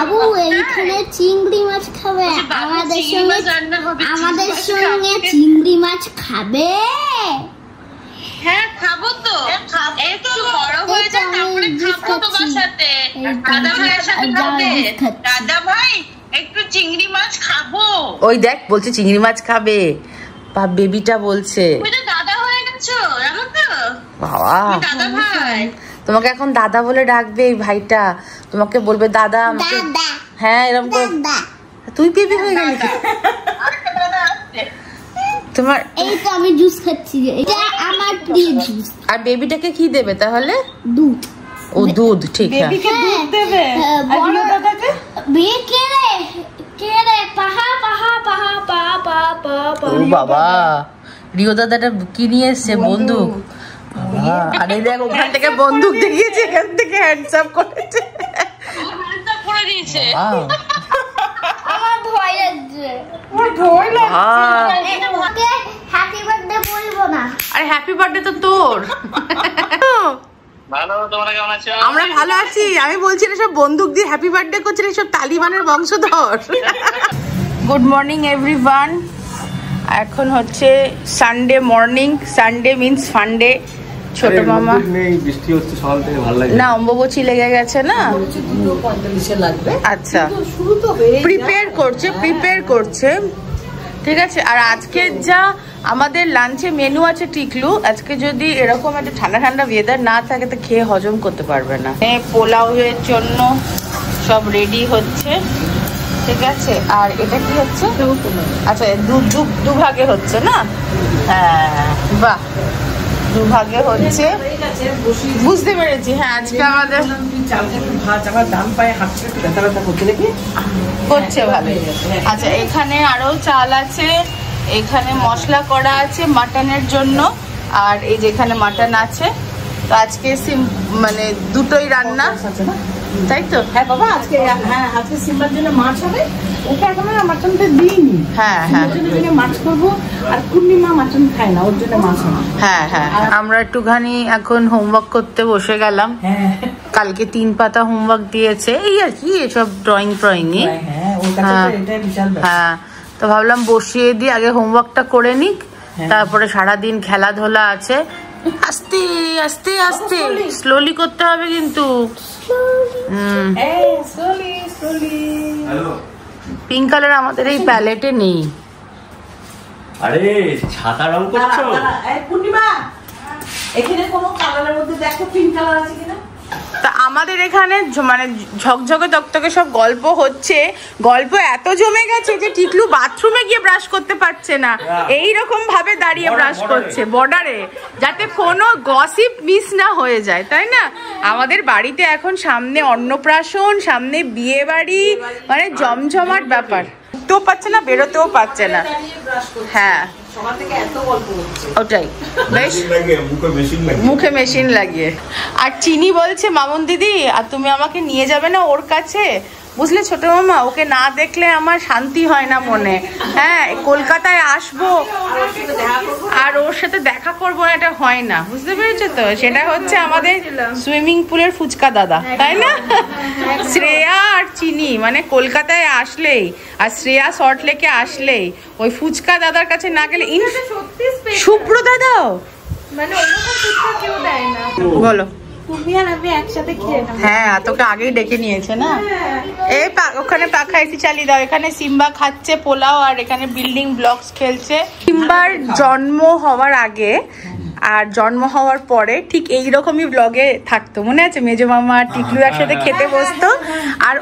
বাবু এইখানে চিংড়ি মাছ খাবে, আমাদের সঙ্গে চিংড়ি মাছ খাবে। হ্যাঁ খাবো তো, একটু বড় হয়ে যায় তারপরে খাবো তোমার সাথে। দাদা ভাইয়ের সাথে খাবে। দাদা ভাই একটু চিংড়ি মাছ খাবো। ওই দেখ বলছে চিংড়ি মাছ খাবে, বেবিটা বলছে। তুমি তো দাদা হয়ে গেছো জানো তো বাবা। দাদা ভাই তোমাকে এখন দাদা বলে ডাকবে এই ভাইটা, তোমাকে বলবে দাদা আমাকে। হ্যাঁ এরকম করে। তুই বেবি হয়ে গেলি? তোমার এই তো আমি জুস খাচ্ছি, এটা আমার প্রিয় জুস। আর বেবিটাকে কি দেবে তাহলে? দুধ। ও দুধ, ঠিক আছে। বেবিকে দুধ দেবে। আর রিও দাদাকে? বে কে রে পাহা পাহা পাহা পা পা পা পা। ও বাবা, রিও দাদাটা কি নিয়ে এসছে? বন্দুক। আরে দেখ ওখান থেকে বন্দুক দেখিয়েছে, এখান থেকে হ্যান্ডস আপ করেছে। হ্যান্ডস আপ করে দিয়েছে। আমার ভয় লাগছে। হ্যাপি বার্থডে বলবো না। আরে হ্যাপি বার্থডে তো তোর। আমরা ভালো আছি। আমি বলছি সব বন্দুক দিয়ে হ্যাপি বার্থডে করছে, সব তালিবানের বংশধর। Good morning everyone. এখন হচ্ছে সানডে মর্নিং। সানডে মিন্স ফান্ডে। ছোট মামা বৃষ্টি হচ্ছে সকাল থেকে, ভালো লাগে না? অম্বুবাচী লেগে গেছে না? 2:45 লাগবে। আচ্ছা, প্রিপেয়ার করছে ঠিক আছে। আর আজকে যা আমাদের লাঞ্চে মেনু আছে টিকলু, আজকে যদি এরকম একটা ঠান্ডা ঠান্ডা ওয়েদার না থাকে তো খেয়ে হজম করতে পারবে না। পোলাওয়ের জন্য সব রেডি হচ্ছে ঠিক আছে। আর এটা কি হচ্ছে? আচ্ছা দুভাগে হচ্ছে না? হ্যাঁ বাহ, দুভাগে হচ্ছে, বুঝতে পেরেছি। হ্যাঁ আজকে আমাদের করছে ভালো। আচ্ছা এখানে আরো চাল আছে, এখানে মশলা করা আছে মাটনের জন্য, আর এই যেখানে মাটন আছে। তো আজকে মানে দুটোই রান্না, তাই তো? হ্যাঁ বাবা, আজকে সিম্বার জন্য মাছ হবে। ওকে এখন মাটনটা দিইনি। হ্যাঁ মাছ করবো, আর পূর্ণিমা মাটন খায় না, ওর জন্য মাছ হবে। হ্যাঁ আমরা একটুখানি এখন হোমওয়ার্ক করতে বসে গেলাম। কালকে 3 পাতা হোমওয়ার্ক দিয়েছে, এই আর কি এসব ড্রয়িং এ। হ্যাঁ তো ভাবলাম বসিয়ে দিই, আগে হোমওয়ার্কটা করে নিক, তারপরে সারাদিন খেলাধুলা আছে। আস্তে আস্তে আস্তে স্লোলি করতে হবে কিন্তু। পিঙ্ক কালার আমাদের এই প্যালেটে নেই। আরে ছাতা রং করছো? পূর্ণিমা এখানে কোনো কালারের মধ্যে দেখো পিঙ্ক কালার আছে কিনা। তা আমাদের এখানে মানে ঝকঝকে তকতকে সব গল্প হচ্ছে। গল্প এত জমে গেছে যে টিকলু বাথরুমে গিয়ে ব্রাশ করতে পারছে না, এইরকম ভাবে দাঁড়িয়ে ব্রাশ করছে বর্ডারে, যাতে কোনো গসিপ মিস না হয়ে যায়, তাই না? আমাদের বাড়িতে এখন সামনে অন্নপ্রাশন, সামনে বিয়ে বাড়ি, মানে জমজমাট ব্যাপার। তো পাচ্ছে না, বেরোতেও পারছে না। হ্যাঁ ওটাই বেশ, মুখে মেশিন লাগিয়ে। আর চিনি বলছে মামুন দিদি, আর তুমি আমাকে নিয়ে যাবে না ওর কাছে? বুঝলে ছোট মামা, ওকে না দেখলে আমার শান্তি হয় না মনে। হ্যাঁ কলকাতায় আসবো আর ওর সাথে দেখা করবো না, এটা হয় না, বুঝতে পেরেছো তো? সেটা হচ্ছে আমাদের সুইমিং পুলের ফুচকা দাদা, তাই না? শ্রেয়া আর চিনি মানে কলকাতায় আসলেই, আর শ্রেয়া সল্ট লেকে আসলেই ওই ফুচকা দাদার কাছে না গেলে। শুভ্র দাদাও মানে ওরকম ফুচকা কেউ দেয় না। বলো। তুমি আর আমি একসাথে খেয়ে নেব। হ্যাঁ তোকে আগেই ডেকে নিয়েছে না? এই ওখানে পাখা এসি চালিয়ে দাও। এখানে সিম্বা খাচ্ছে পোলাও, আর এখানে বিল্ডিং ব্লকস খেলছে। সিম্বার জন্ম হওয়ার আগে আর জন্ম হওয়ার পরে ঠিক এইরকমই ব্লগে থাকতো, মনে আছে? মেজো মামা আর টিকলু একসাথে খেতে বসতো, আর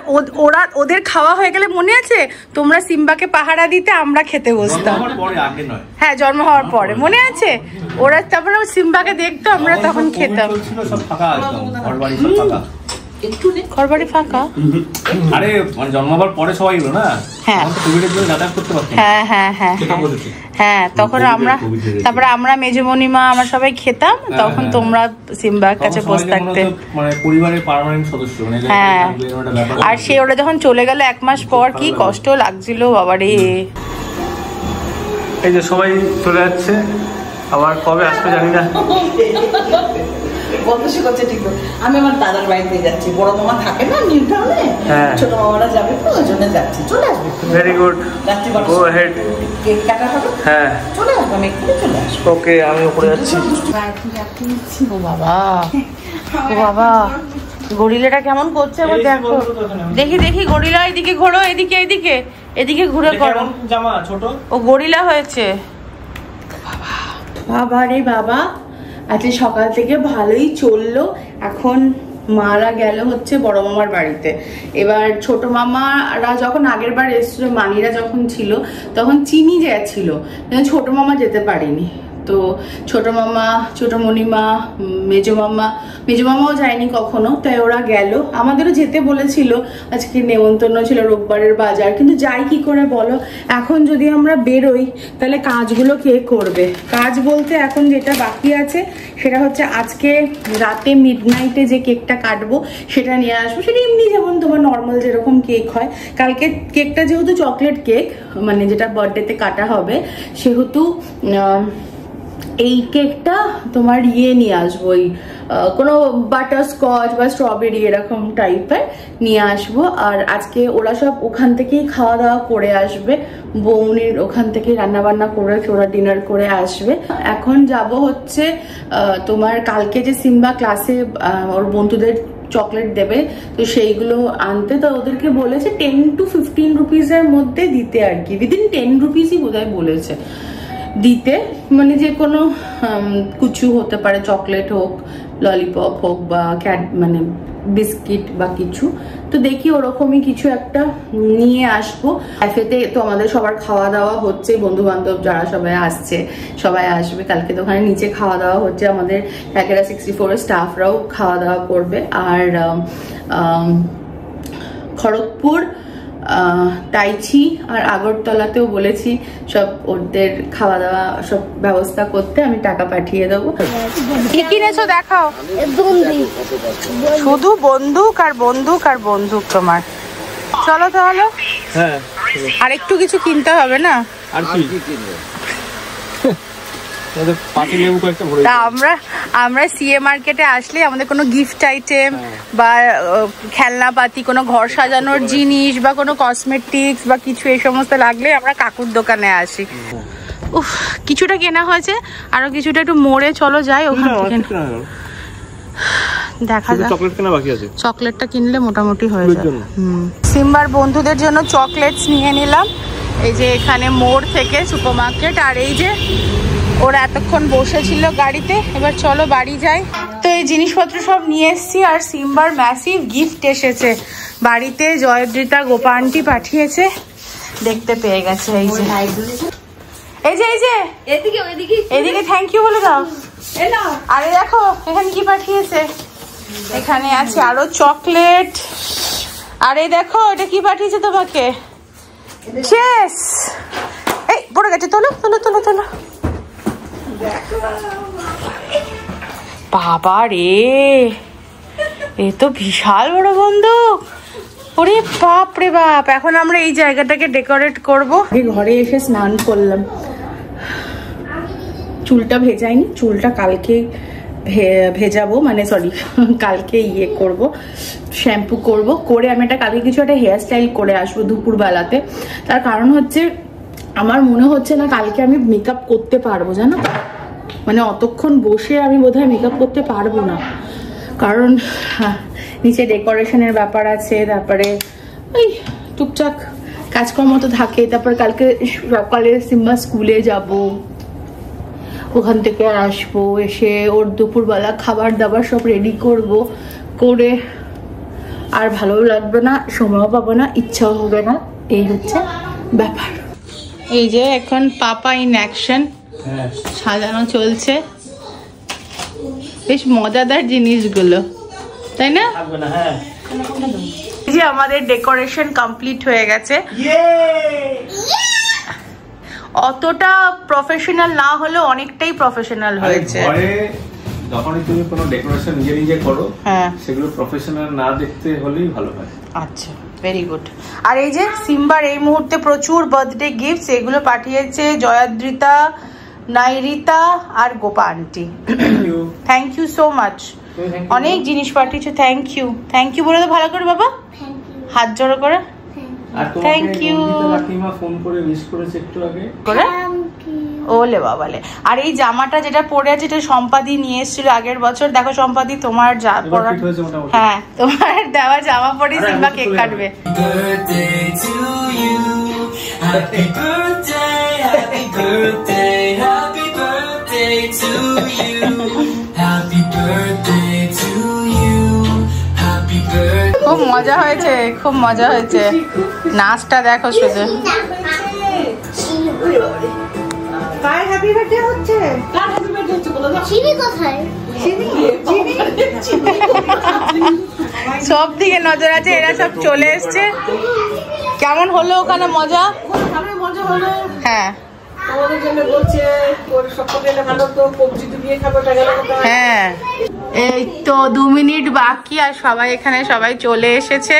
ওদের খাওয়া হয়ে গেলে মনে আছে তোমরা সিম্বাকে পাহারা দিতে, আমরা খেতে বসতাম। হ্যাঁ জন্ম হওয়ার পরে মনে আছে? ওরা তারপরে সিম্বাকে দেখতো, আমরা তখন খেতাম। ঘরবাড়ি ফাঁকা। আরে মানে জন্মাবার পরে সবাই এলো না। হ্যাঁ কোভিডের জন্য যাতায়াত করতে পারতাম। হ্যাঁ তখন তারপরে আমরা মেজমণিমা আমরা সবাই খেতাম, তখন তোমরা সিম্বার কাছে বসে থাকতে, মানে পরিবারের পার্মানেন্ট সদস্য। হ্যাঁ আর সে ওরা যখন চলে গেল 1 মাস পর, কি কষ্ট লাগছিল বাবারে। এই যে সবাই চলে যাচ্ছে, আবার কবে আসবে জানি না। বদমাশি করছে ঠিক তো। আমি আমার দাদার বাড়িতে যাচ্ছি, বড় মামা থাকে না নিউ টাউনে, ছোট মামারা যাবে তো ওই জন্য যাচ্ছি। চলে আসবে। ভেরি গুড, গো হেড। কেক কাটা হবে? হ্যাঁ চলে আসবে, আমি এক্ষুনি চলে আসবো। ওকে, আমি উপরে যাচ্ছি। ও বাবা, ও বাবা, গরিলাটা কেমন করছে আবার দেখো। দেখি দেখি গরিলা, এদিকে ঘোরো, এদিকে এদিকে এদিকে ঘুরে করো। জামা ছোট, ও গরিলা হয়েছে। বাবা বাবা রে বাবা, আজকে সকাল থেকে ভালোই চললো। এখন মারা গেল হচ্ছে বড় মামার বাড়িতে। এবার ছোট মামারা যখন আগের বার এসেছিল, মানিরা যখন ছিল তখন চিনি যাচ্ছিল, ছোট মামা যেতে পারিনি। তো ছোট মামা, ছোট মণিমা, মেজো মামাও যায়নি কখনো, তাই ওরা গেল। আমাদেরও যেতে বলেছিল, আজকে নেমন্তন্ন ছিল, রোববারের বাজার, কিন্তু যাই কি করে বলো। এখন যদি আমরা বেরোই তাহলে কাজগুলো কে করবে? কাজ বলতে এখন যেটা বাকি আছে সেটা হচ্ছে আজকে রাতে মিডনাইটে যে কেকটা কাটবো সেটা নিয়ে আসবো। সেটা এমনি যেমন তোমার নর্মাল যেরকম কেক হয়। কালকে কেকটা যেহেতু চকলেট কেক, মানে যেটা বার্থডেতে কাটা হবে, সেহেতু এই কেকটা তোমার নিয়ে আসবো, ওই কোনো বাটারস্কচ বা স্ট্রবেরি এরকম টাইপের নিয়ে আসবো। আর আজকে ওরা সব ওখান থেকেই খাওয়া দাওয়া করে আসবে, বৌনির ওখান থেকে রান্না বান্না করে ওরা ডিনার করে আসবে। এখন যাব হচ্ছে তোমার কালকে যে সিম্বা ক্লাসে ওর বন্ধুদের চকলেট দেবে, তো সেইগুলো আনতে। তো ওদেরকে বলেছে 10 to 15 রুপিসের মধ্যে দিতে, আর কি উইদিন 10 রুপিসই বোধহয় বলেছে দিতে। মানে যে কোনো কিছু হতে পারে, চকলেট হোক, ললিপপ হোক, বা মানে বিস্কিট বা কিছু। তো দেখি ওরকমই কিছু একটা নিয়ে আসবো। ক্যাফেতে তো আমাদের সবার খাওয়া দাওয়া হচ্ছে, বন্ধু বান্ধব যারা সবাই আসছে সবাই আসবে কালকে। তো ওখানে নিচে খাওয়া দাওয়া হচ্ছে, আমাদের ক্যাকেরা 64 স্টাফরাও খাওয়া দাওয়া করবে। আর খড়গপুর, টাইচি আর আগরতলাতেও বলেছি সব ওদের খাওয়া দাওয়া সব ব্যবস্থা করতে, আমি টাকা পাঠিয়ে দেবো। কি কিনেছো দেখাও। শুধু বন্দুক আর বন্দুক আর বন্দুক তোমার। চলো তাহলে। হ্যাঁ, আর একটু কিছু কিনতে হবে না? আর কি তা আমরা সিএ মার্কেটে আসলে আমাদের কোনো গিফট আইটেম বা খেলনাপাতি, কোনো ঘর সাজানোর জিনিস বা কোনো কসমেটিক্স বা কিছু এই সমস্ত লাগলে আমরা কাকুর দোকানে আসি। উফ, কিছুটা কেনা হয়েছে, আরো কিছুটা একটু মোড়ে চলো যাই, ওখান থেকে দেখা যাক। চকলেটটা কিনলে মোটামুটি হয়ে যাবে। সিম্বার বন্ধুদের জন্য চকলেটস নিয়ে নিলাম, এই যে এখানে মোড় থেকে সুপারমার্কেট। আর এই যে ওরা এতক্ষণ বসেছিল গাড়িতে, এবার চলো বাড়ি যাই। তো এই জিনিসপত্র সব নিয়ে এসছি। আর সিম্বার ম্যাসিভ গিফট এসেছে বাড়িতে, জয়দ্রিতা গোপা আন্টি পাঠিয়েছে, দেখতে পেয়ে গেছে। এই যে এদিকে থ্যাংক ইউ বলে দাও। আরে দেখো এখানে কি পাঠিয়েছে, এখানে আছে আরো চকলেট। আরে দেখো এটা কি পাঠিয়েছে তোমাকে, চেস। এই পড়ে গেছে, তোলো তোলো তোলো তোলো। বাবা রে, এ তো বিশাল বড় বন্দুক। ওরে বাপ রে বাপ। এখন আমরা এই জায়গাটাকে ডেকোরেট করব। ঘরে এসে স্নান করলাম, চুলটা ভেজাইনি, চুলটা কালকে ভেজাবো, মানে সরি কালকে করব, শ্যাম্পু করব, করে আমি কালকে কিছু একটা হেয়ার স্টাইল করে আসবো দুপুর বেলাতে। তার কারণ হচ্ছে আমার মনে হচ্ছে না কালকে আমি মেকআপ করতে পারবো, জানো, মানে অতক্ষণ বসে আমি বোধহয় মেকআপ করতে পারবো না। কারণ নিচে ডেকোরেশনের ব্যাপার আছে, তারপরে ওই টুকটাক কাজকর্ম তো থাকে। তারপর কালকে সকালে সিম্বা স্কুলে যাব, ওখান থেকে আসবো, এসে ওর দুপুরবেলা খাবার দাবার সব রেডি করব, করে আর ভালো লাগবে না, সময়ও পাবো না, ইচ্ছাও হবে না, এই হচ্ছে ব্যাপার। এই যে এখন পাপা ইন অ্যাকশন, সাজানো চলছে, বেশ মজাদার জিনিসগুলো, তাই না? এই যে আমাদের ডেকোরেশন কমপ্লিট হয়ে গেছে। অতটা প্রফেশনাল না হলেও অনেকটাই প্রফেশনাল হয়েছে। যখনই তুমি কোনো ডেকোরেশন নিজে করো, সেগুলো প্রফেশনাল না দেখতে হলেই ভালো হয়। আচ্ছা, ভেরি গুড। আর এই যে সিম্বার এই মুহূর্তে প্রচুর বার্থডে গিফটস, এগুলো পাঠিয়েছে জয়াদ্রিতা, নাইরিতা আর Gopa aunty. Thank you so much. অনেক জিনিস পাঠিয়েছো, থ্যাংক ইউ বলে তো ভালো করে বাবা, হাত জোড়ো করে থ্যাংক ইউ। কাকিমা ফোন করে উইশ করেছে একটু আগে করে ওলে বাবালে। আর এই জামাটা যেটা পরে আছে এটা সম্পাদি নিয়ে এসেছিল আগের বছর। দেখো সম্পাদি তোমার হ্যাঁ তোমার দেওয়া জামা পরে সিম্বা কেক কাটবে। খুব মজা হয়েছে, খুব মজা হয়েছে, নাচটা দেখো শুধু। সব দিকে নজর আছে, এরা সব চলে এসছে। কেমন হলো ওখানে মজা? হ্যাঁ হ্যাঁ এই তো 2 মিনিট বাকি আর সবাই এখানে সবাই চলে এসেছে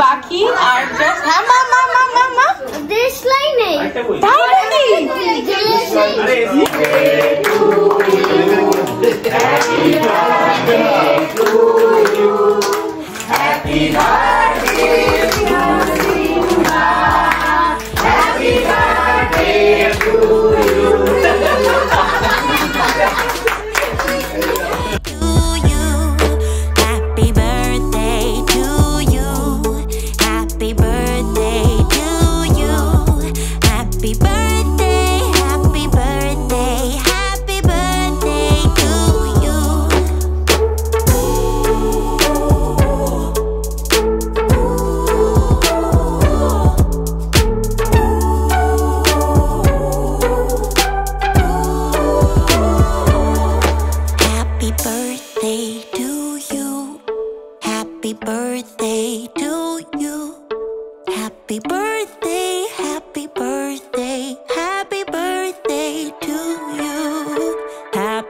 বাকি। আর হ্যাঁ মা মা মা মা মা দেশ লাইনে তাই নাকি?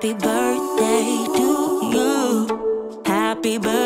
Happy birthday to you. Happy birthday.